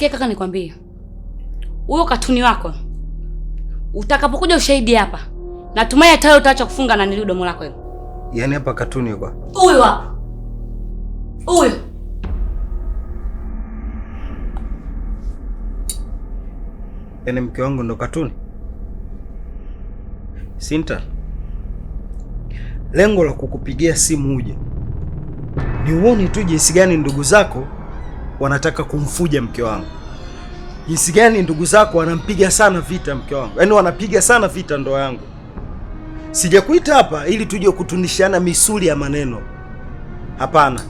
Sikia kaka, nikwambie. Huyo katuni wako utakapokuja ushahidi hapa, natumai hata utaacha kufunga na nili domo lako hilo. Yaani hapa katuni yuko? Huyo hapa. Huyo. Yaani mke wangu ndo katuni? Sinta, lengo la kukupigia simu uje ni uone tu jinsi gani ndugu zako wanataka kumfuja mke wangu. Jinsi gani ndugu zako wanampiga sana vita mke wangu. Yaani wanapiga sana vita ndoa yangu. Sijakuita hapa ili tuje kutunishana misuli ya maneno. Hapana.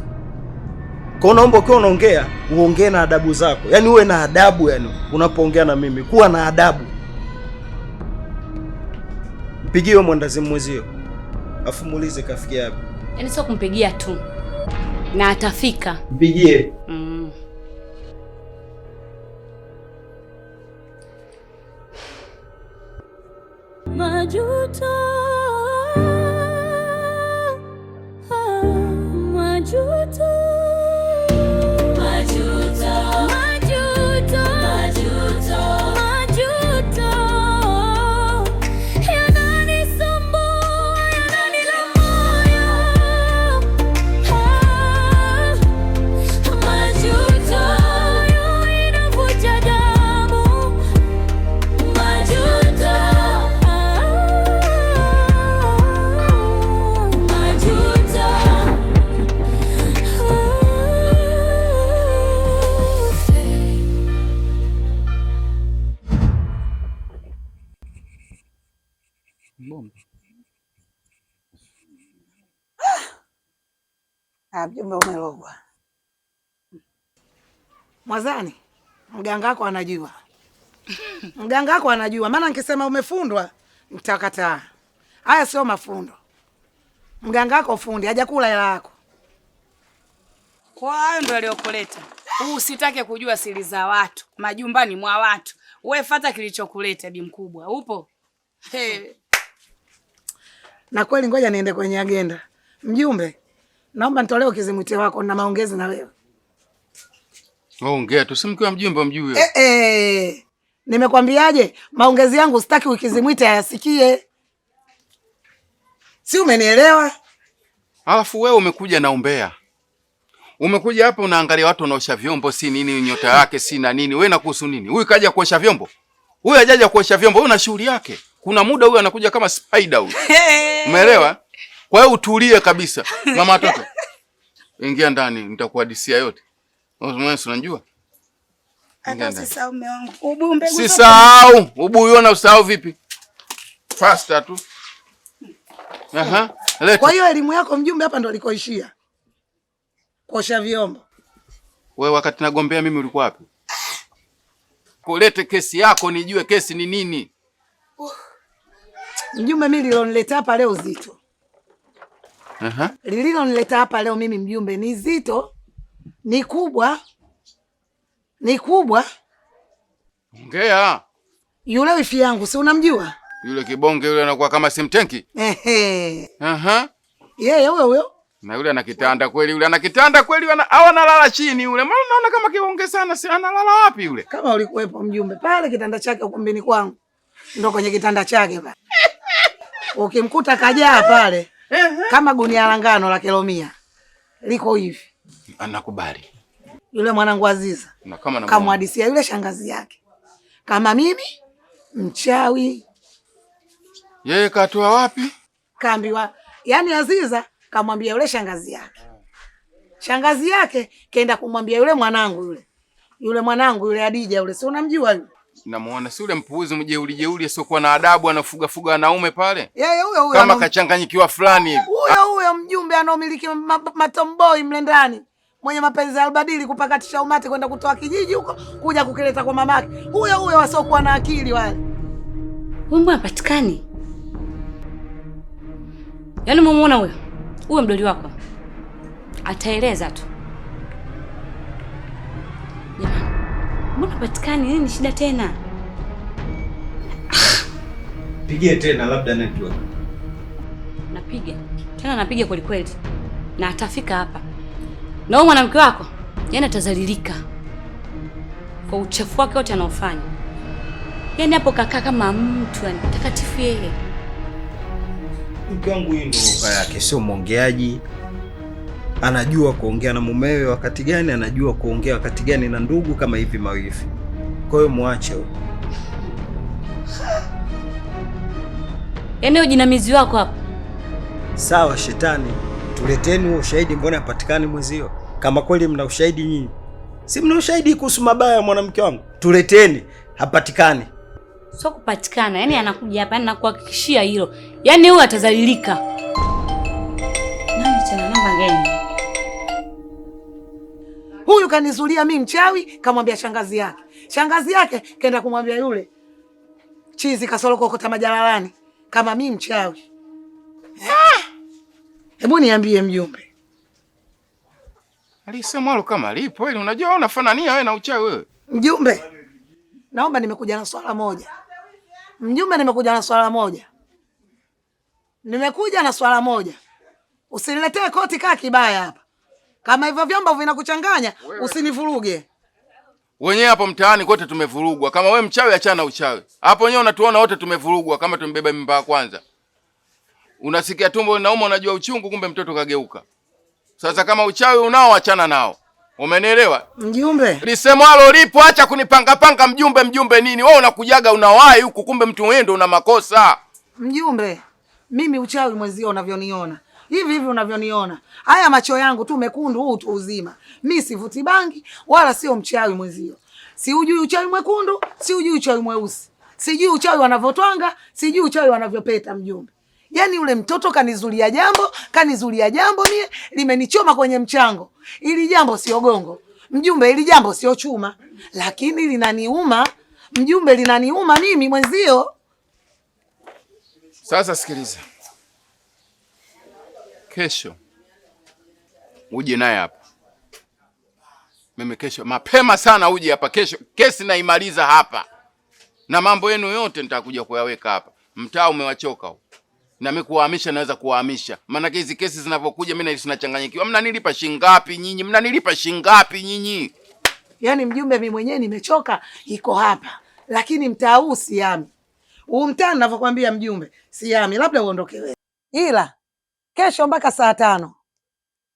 Kwa naomba ukiwa unaongea, uongee na adabu zako. Yaani uwe na adabu unapoongea na mimi. Kuwa na adabu. Mpigie mwandazimu mwezio. Afu muulize kafikia wapi. Yaani sio kumpigia tu. Na atafika. Mpigie. Majuto, majuto, majuto, majuto, majuto, majuto, yananisumbua, yananila moyo, majuto, inavuja damu, majuto. Mjumbe umelogwa. Mwazani, mganga wako anajua. Mganga wako anajua. Maana nikisema umefundwa, mtakataa. Haya sio mafundo. Mganga wako fundi, hajakula hela yako. Kwa hayo ndio aliyokuleta. Usitake kujua siri za watu, majumbani mwa watu. Wewe fuata kilichokuleta bi mkubwa. Upo? Na kweli ngoja niende kwenye agenda. Mjumbe, naomba nitolee ukizimwite wako na maongezi na wewe. Ongea tu, si mke wa mjumbe mjui. Nimekwambiaje? Maongezi yangu sitaki ukizimwite ayasikie. Si umenielewa? Alafu wewe umekuja na umbea. Umekuja hapa unaangalia watu wanaosha vyombo, si nini nyota yake, si na nini. Wewe nakuhusu nini? Huyu kaja kuosha vyombo? Huyu hajaja kuosha vyombo, huyu na shughuli yake. Kuna muda huyu anakuja kama spider huyu. Umeelewa? Kwa hiyo utulie kabisa. Mama watoto. Ingia ndani, nitakuhadisia yote. Wewe unajua? Hata usisahau mume wangu. Ubu mbegu. Sisahau. Ubu uona usahau vipi? Faster tu. Aha. Leta. Kwa hiyo elimu yako mjumbe hapa ndo alikoishia. Kuosha vyombo. Wewe wakati nagombea mimi ulikuwa wapi? Kulete kesi yako nijue kesi ni nini. Mjumbe mimi lilonileta hapa leo zito. Aha. Lililonileta hapa leo mimi mjumbe ni zito. Ni kubwa. Ni kubwa. Ongea. Yule wifi yangu si unamjua? Yule kibonge yule anakuwa kama simtenki. Aha. Yeye huyo. Na yule ana kitanda kweli, yule ana kitanda kweli, au analala chini yule. Mbona naona kama kibonge sana, si analala wapi yule? Kama ulikuwepo mjumbe pale kitanda chake ukumbini kwangu. Ndio kwenye kitanda chake pale. Ukimkuta kajaa pale kama gunia la ngano la kilo 100. Liko hivi. Anakubali. Yule mwanangu Aziza. Na kama na kamhadisia yule shangazi yake. Kama mimi mchawi. Yeye katoa wapi? Kaambiwa, yani Aziza kamwambia yule shangazi yake. Shangazi yake kaenda kumwambia yule mwanangu yule. Yule mwanangu yule Adija yule, si unamjua yule? Namuona si yule mpuuzi mjeuri asiokuwa na adabu anafuga wanaume pale. Yeye huyo kama kachanganyikiwa fulani hivi. Huyo mjumbe anaomiliki matomboi mle ndani. Mwenye mapenzi ya albadili kupakatisha umati kwenda kutoa kijiji huko kuja kukileta kwa mamake. Huyo wasiokuwa na akili wale. Wewe mbona patikani? Yaani mumeona huyo? Huyo mdoli wako. Ataeleza tu. Jamani. Mbona patikani? Nini shida tena? Pigie tena labda network. Napiga. Tena napiga kweli kweli. Na atafika hapa. Na wewe mwanamke wako, yani atazalilika. kwa uchafu wake wote anaofanya. Yaani hapo kakaa kama mtu yani takatifu yeye. Mke wangu hii ndio lugha yake, sio mwongeaji. Anajua kuongea na mumewe wakati gani, anajua kuongea wakati gani na ndugu kama hivi mawifi. Kwa hiyo muache huyo. Yaani ujinamizi wako hapa. Sawa shetani, tuleteni huo ushahidi, mbona hapatikani mwezio? Kama kweli mna ushahidi nyinyi. Si mna ushahidi kuhusu mabaya ya mwanamke wangu? Tuleteni, hapatikani. Sio kupatikana, yaani anakuja hapa na kuhakikishia hilo. Yaani huyu atazalilika. Nani tena namba gani? Huyu kanizulia mimi mchawi, kamwambia shangazi yake. Shangazi yake kaenda kumwambia yule chizi kasoro kokota majalalani kama mimi mchawi. Hebu niambie mjumbe. Alisemalo kama lipo ili unajua unafanania wewe na uchawi wewe. Mjumbe, naomba nimekuja na swala moja. Mjumbe, nimekuja na swala moja. Usiniletee koti kaa kibaya hapa. Kama hivyo vyombo vinakuchanganya, usinivuruge. Wenyewe hapo mtaani kote tumevurugwa. Kama wewe mchawi achana na uchawi. Hapo wenyewe unatuona wote tumevurugwa kama tumebeba mimba ya kwanza. Unasikia tumbo linauma unajua uchungu kumbe mtoto kageuka. Sasa kama uchawi unao achana nao. Umenielewa? Mjumbe. Lisemwalo lipo, acha kunipanga mjumbe nini? Wewe unakujaga unawahi huku kumbe mtu wewe ndio una makosa. Mjumbe, mimi uchawi mwezio unavyoniona. Hivi unavyoniona. Haya macho yangu tu mekundu huu tu uzima. Mimi sivuti bangi wala sio mchawi mwezio. Siujui uchawi mwekundu, siujui uchawi mweusi. Sijui uchawi wanavyotwanga, sijui uchawi wanavyopeta mjumbe. Yaani ule mtoto kanizulia jambo mie limenichoma kwenye mchango. Ili jambo sio gongo. Mjumbe, ili jambo sio chuma, lakini linaniuma. Mjumbe, linaniuma mimi mwenzio. Sasa sikiliza. Kesho uje naye hapa. Mimi kesho mapema sana uje hapa kesho. Kesi naimaliza hapa. Na mambo yenu yote nitakuja kuyaweka hapa. Mtaa umewachoka huko. Na mimi kuhamisha naweza kuhamisha. Maana hizi kesi zinavyokuja mimi ninachanganyikiwa. Mnanilipa shingapi nyinyi? Yaani mjumbe, mimi mwenyewe nimechoka iko hapa. Lakini mtaa huu siami. Huu mtaa ninavyokuambia mjumbe, siami, labda uondoke wewe. Ila kesho mpaka saa 5.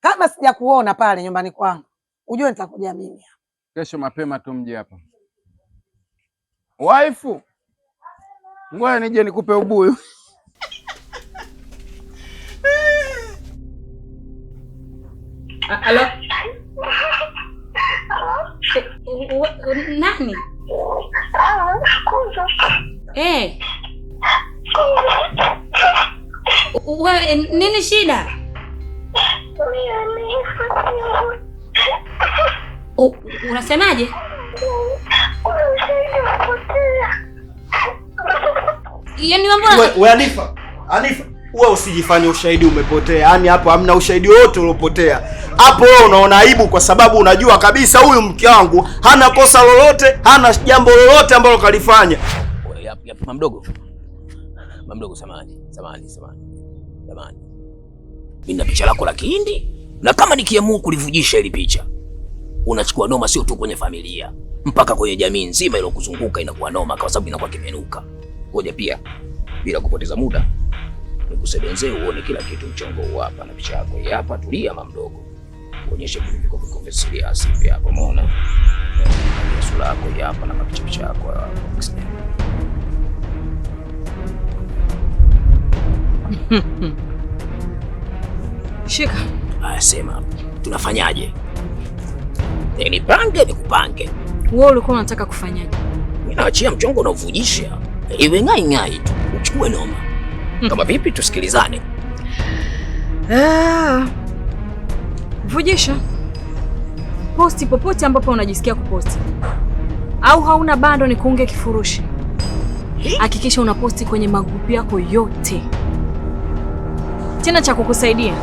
Kama sija kuona pale nyumbani kwangu, ujue nitakuja mimi hapa. Kesho mapema tu mje hapa. Waifu. Ngoja nije nikupe ubuyu. Halo? Nani? Nini shida? Unasemaje? Yaani mambo wewe Anifa, wewe usijifanye ushahidi umepotea. Yaani hapo hamna ushahidi wote uliopotea. Hapo wewe unaona aibu kwa sababu unajua kabisa huyu mke wangu hana kosa lolote, hana jambo lolote ambalo kalifanya. Mamdogo samani. Mimi na picha lako la Kihindi na kama nikiamua kulivujisha ile picha unachukua noma, sio tu kwenye familia mpaka kwenye jamii nzima iliyokuzunguka inakuwa noma kwa sababu inakuwa kimenuka. Ngoja pia bila kupoteza muda nikusebenze uone kila kitu mchongo huu hapa na picha yako hii hapa. Tulia mamdogo, kuonyesha viko serious hivi hapa, umeona? Sura yako hii hapa na picha yako hapa. Shika. Aya, sema tunafanyaje? Nipange nikupange. Wewe ulikuwa unataka kufanyaje? Ninaachia mchongo na uvujisha. Iwe ngai tu. Uchukue noma. Kama vipi tusikilizane? Vujisha. Posti popote ambapo unajisikia kuposti. Au hauna bando ni kuunge kifurushi. Hakikisha unaposti kwenye magrupu yako yote. Tena cha kukusaidia,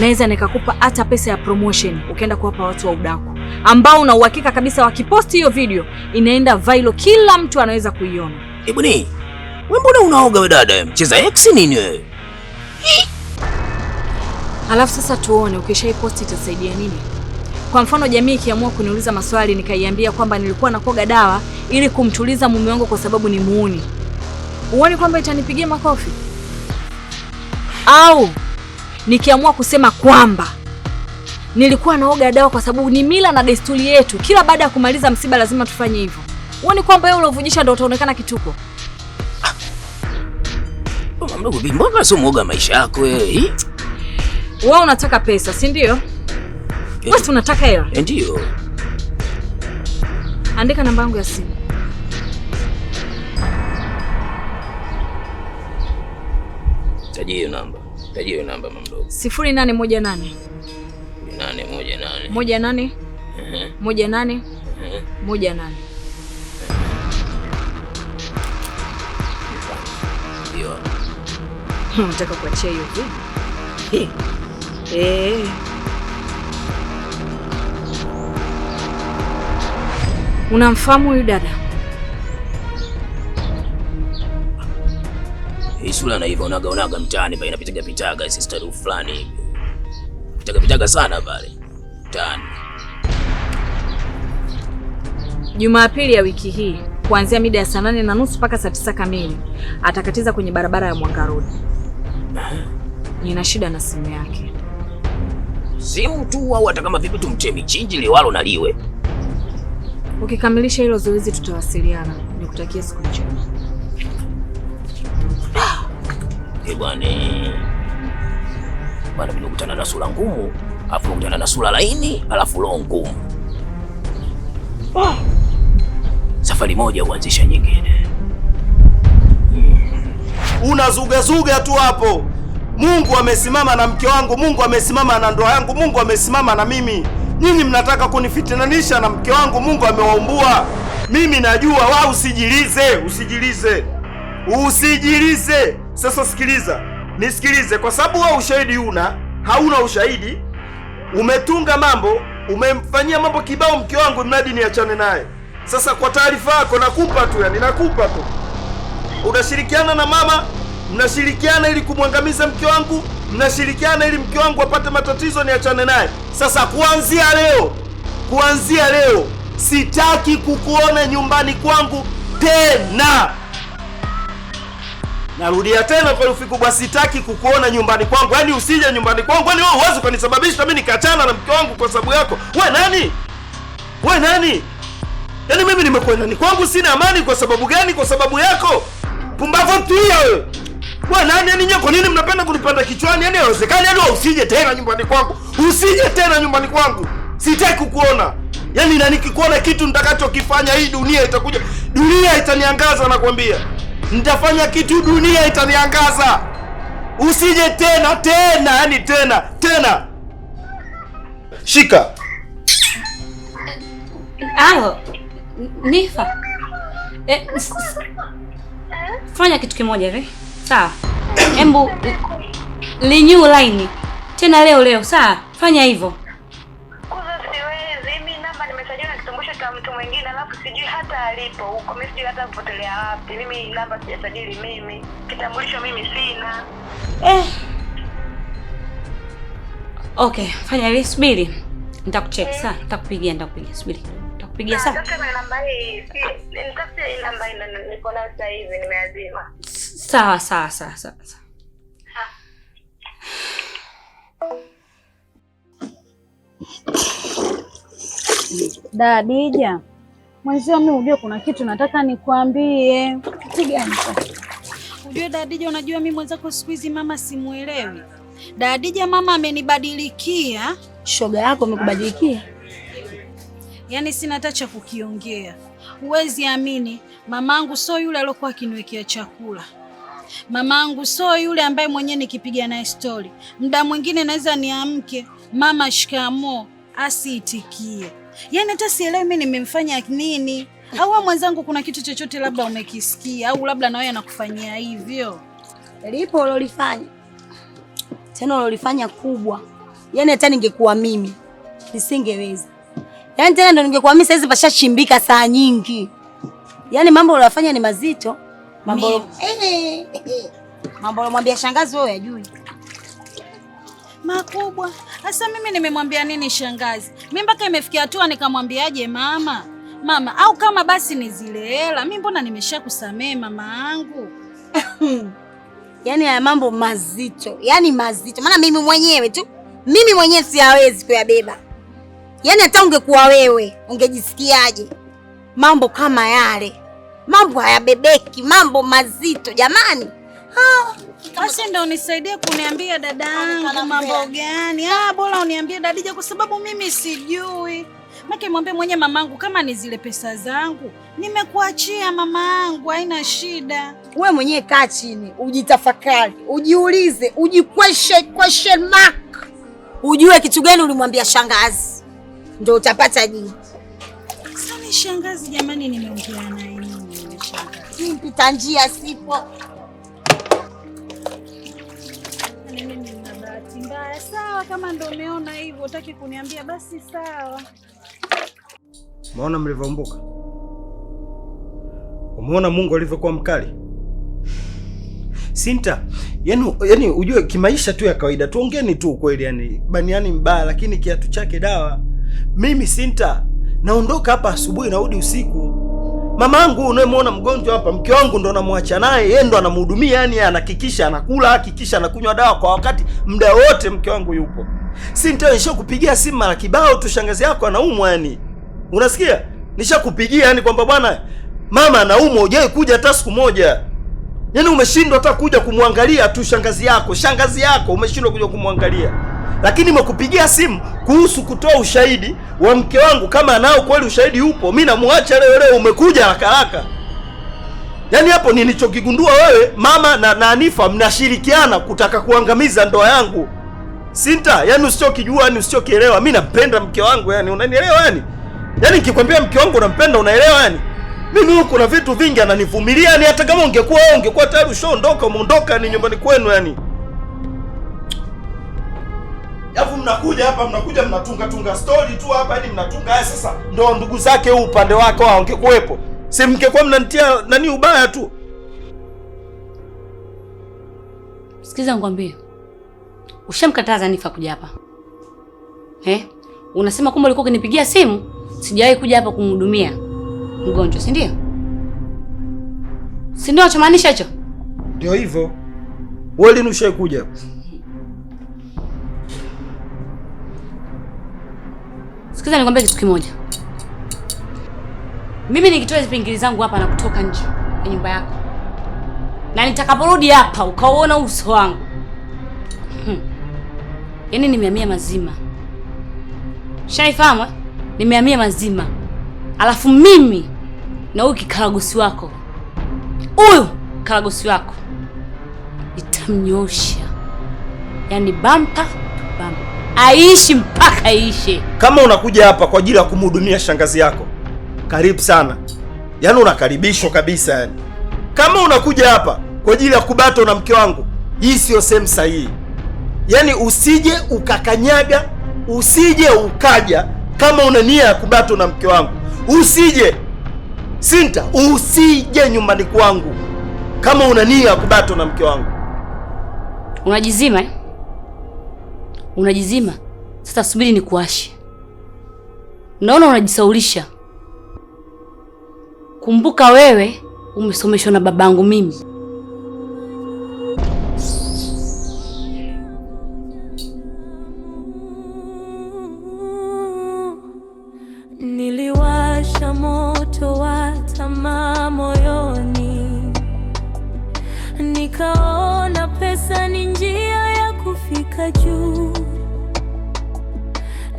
naweza nikakupa hata pesa ya promotion ukaenda kuwapa watu wa udaku ambao una uhakika kabisa wakiposti hiyo video inaenda viral, kila mtu anaweza kuiona. Wewe mbona unaoga wewe dada? Mcheza X nini wewe? Alafu sasa tuone ukishaiposti itasaidia nini? Kwa mfano jamii ikiamua kuniuliza maswali nikaiambia kwamba nilikuwa nakoga dawa ili kumtuliza mume wangu kwa sababu ni muuni, uone kwamba itanipigia makofi? Au nikiamua kusema kwamba nilikuwa naoga dawa kwa sababu ni mila na desturi yetu, kila baada ya kumaliza msiba lazima tufanye hivyo, uone kwamba wewe ulovujisha ndio utaonekana kituko? Mama mdogo, mbona sio muoga maisha yako wewe? Wewe unataka pesa, si ndio? Wewe unataka hela? Ndio. Andika namba yangu ya simu. Tajia hiyo namba. Tajia hiyo namba mama mdogo. 0818 818 18 18 18. Ndio. Nataka kuachia hiyo vipi? Unamfahamu huyu dada? Hii sura na hivyo unaga mtaani pale inapitaga sister fulani hivi. Pitaga sana pale mtaani. Jumapili ya wiki hii kuanzia mida ya saa 8:30 mpaka saa 9 kamili atakatiza kwenye barabara ya Mwanga Road. Nina shida na simu yake. Simu tu au hata kama vipi tumtie michinji liwalo na liwe? Ukikamilisha hilo zoezi tutawasiliana. Nikutakia siku njema. Bwana nimekutana na sura ngumu, alafu nimekutana na sura laini, alafu roho ngumu. Safari moja huanzisha nyingine. Unazuga tu hapo. Mungu amesimama na mke wangu, Mungu amesimama na ndoa yangu, Mungu amesimama na mimi. Nyinyi mnataka kunifitinanisha na mke wangu, Mungu amewaumbua. Mimi najua, wao usijilize. Sasa sikiliza, nisikilize, kwa sababu wewe ushahidi hauna ushahidi. Umetunga mambo, umemfanyia mambo kibao mke wangu mradi niachane naye. Sasa kwa taarifa yako nakupa tu. Unashirikiana na mama, mnashirikiana ili kumwangamiza mke wangu, mnashirikiana ili mke wangu apate matatizo niachane naye. Sasa kuanzia leo sitaki kukuona nyumbani kwangu tena. Narudia tena kwa ufiku kubwa, sitaki kukuona nyumbani kwangu. Yaani usije nyumbani kwangu. Yaani wewe huwezi kunisababisha mimi nikaachana na mke wangu kwa sababu yako. Wewe nani? Yaani mimi nimekwenda ni kwangu sina amani kwa sababu gani? Kwa sababu yako. Pumbavu tu wewe. Wewe nani? Yaani nyinyi kwa nini mnapenda kunipanda kichwani? Yaani haiwezekani. Yaani usije tena nyumbani kwangu. Sitaki kukuona. Yaani na nikikuona kitu nitakachokifanya hii dunia itaniangaza nakwambia. Nitafanya kitu dunia itaniangaza. Usije tena, yaani tena. Shika. Alo, Nifa. Fanya kitu kimoja hivi. Sawa. Embu renew line. Tena leo, sawa? Fanya hivyo. Siwezi, mimi namba nimesajiliwa na kitambulisho cha mtu mwingine, alafu sijui hata alipo huko. Mimi sijui hata kupotelea wapi. Mimi namba sijasajili mimi. Kitambulisho mimi sina. Okay, fanya hivi, subiri. Nitakucheck, sawa? Nitakupigia, subiri. Nitakupigia sawa? Sasa na namba hii, nitafutie hii namba niko nayo sasa hivi nimeazima. Sawa. Dadija, mwenzio mimi ujue kuna kitu nataka nikwambie. Kitu gani sasa? Ujue Dadija, unajua mimi mwenzako siku hizi mama simuelewi. Dadija, mama amenibadilikia. Shoga yako amekubadilikia? Yaani sina hata cha kukiongea. Huwezi amini, mamangu sio yule aliyokuwa akiniwekea chakula. Mamangu sio yule ambaye mwenyewe nikipiga naye story. Muda mwingine naweza niamke, mama shikamoo, asiitikie. Yaani hata sielewi mimi nimemfanya nini. Au mwenzangu kuna kitu chochote labda umekisikia au labda na wewe anakufanyia hivyo? Lipo ulolifanya. Tena ulolifanya kubwa. Yaani hata ningekuwa mimi nisingeweza. Yaani tena ndo ningekuwa mimi saizi pashachimbika saa nyingi. Yaani mambo uliyofanya ni mazito. Mambo unamwambia shangazi wewe hujui. Makubwa. Sasa mimi nimemwambia nini shangazi? Mimi mpaka imefikia hatua nikamwambiaje mama? Mama, au kama basi ni zile hela, mimi mbona nimeshakusamea mama yangu? Yaani haya mambo mazito, yaani mazito. Maana mimi mwenyewe siyawezi kuyabeba. Yaani hata ungekuwa wewe, ungejisikiaje? Mambo kama yale. Mambo hayabebeki, mambo mazito jamani. Basi ndio unisaidie kuniambia dadangu mambo gani? Bora uniambie Dadija kwa sababu mimi sijui. Maki mwambie mwenye mamangu kama ni zile pesa zangu, nimekuachia mamangu, haina shida. Wewe mwenyewe kaa chini, ujitafakari, ujiulize, question mark. Ujue kitu gani ulimwambia shangazi. Ndio utapata jibu. Sasa shangazi jamani, nimeongea naye nini shangazi? Mpita njia sipo. Mimi nina bahati mbaya. Sawa, kama ndio umeona hivyo utaki kuniambia basi sawa. Umeona mlivyoumbuka? Umeona Mungu alivyokuwa mkali? Sinta, yani ujue kimaisha tu ya kawaida tuongeni tu kweli, yani baniani mbaya lakini kiatu chake dawa. Mimi Sinta naondoka hapa asubuhi narudi usiku. Mamangu unayemwona mgonjwa hapa, mke wangu ndo namwacha naye, yeye ndo anamhudumia, yani anahakikisha anakula, hakikisha anakunywa dawa kwa wakati, muda wote mke wangu yupo. Sinta, nishakupigia simu mara kibao tu, shangazi yako anaumwa yani. Unasikia? Nishakupigia yani kwamba bwana mama anaumwa, hujai kuja hata siku moja. Yaani umeshindwa hata kuja kumwangalia tu shangazi yako umeshindwa kuja kumwangalia. Lakini nimekupigia simu kuhusu kutoa ushahidi wa mke wangu, kama anao kweli ushahidi upo, mimi namuacha leo umekuja haraka. Yaani hapo nilichokigundua wewe mama na Anifa mnashirikiana kutaka kuangamiza ndoa yangu. Sinta, yani usichokijua, yani usichokielewa, mimi nampenda mke wangu yani, unanielewa yani? Yaani nikikwambia mke wangu nampenda unaelewa yani? Mimi huko na vitu vingi ananivumilia yani, hata kama ungekuwa tayari ushaondoka, umeondoka ni nyumbani kwenu yani. Yafu mnakuja hapa mnatunga story tu hapa yani mnatunga haya sasa ndo ndugu zake huu upande wake wao ungekuepo. Si mngekuwa mnanitia nani ubaya tu. Sikiza ngwambie. Ushamkataza Anifa kuja hapa. Unasema kwamba ulikuwa ukinipigia simu, sijawahi kuja hapa kumhudumia mgonjwa, si ndio? Si ndio unachomaanisha hicho? Ndio hivyo. Wewe lini ushaikuja hapa? Sikiza nikwambie kitu kimoja. Mimi nikitoa hizo pingili zangu hapa na kutoka nje ya nyumba yako, na nitakaporudi hapa ukaona uso wangu, yaani nimehamia mazima. Shaifahamu? Nimehamia mazima. Alafu mimi na huyu kikaragosi wako, nitamnyosha. Yaani bampa aishi mpaka aishe. Kama unakuja hapa kwa ajili ya kumhudumia shangazi yako, karibu sana. Yaani unakaribishwa kabisa yani. Kama unakuja hapa kwa ajili ya kubato na mke wangu, hii sio sehemu sahihi. Yaani usije ukakanyaga, usije ukaja kama una nia ya kubato na mke wangu. Usije. Sinta, usije nyumbani kwangu kama una nia ya kubato na mke wangu. Unajizima Unajizima. Sasa subiri nikuashe. Naona unajisaulisha. Kumbuka wewe umesomeshwa na babangu mimi. Niliwasha moto wa tamaa moyoni, nikaona pesa ni njia ya kufika juu,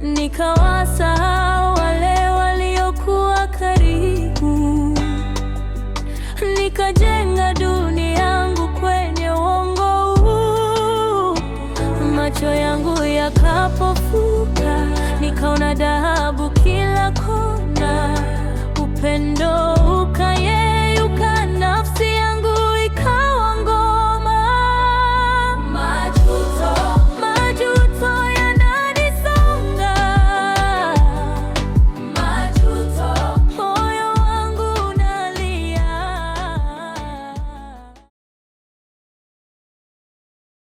nikawasahau wale waliokuwa karibu, nikajenga dunia yangu kwenye uongo huu. Macho yangu yakapofuka, nikaona dhahabu kila kona, upendo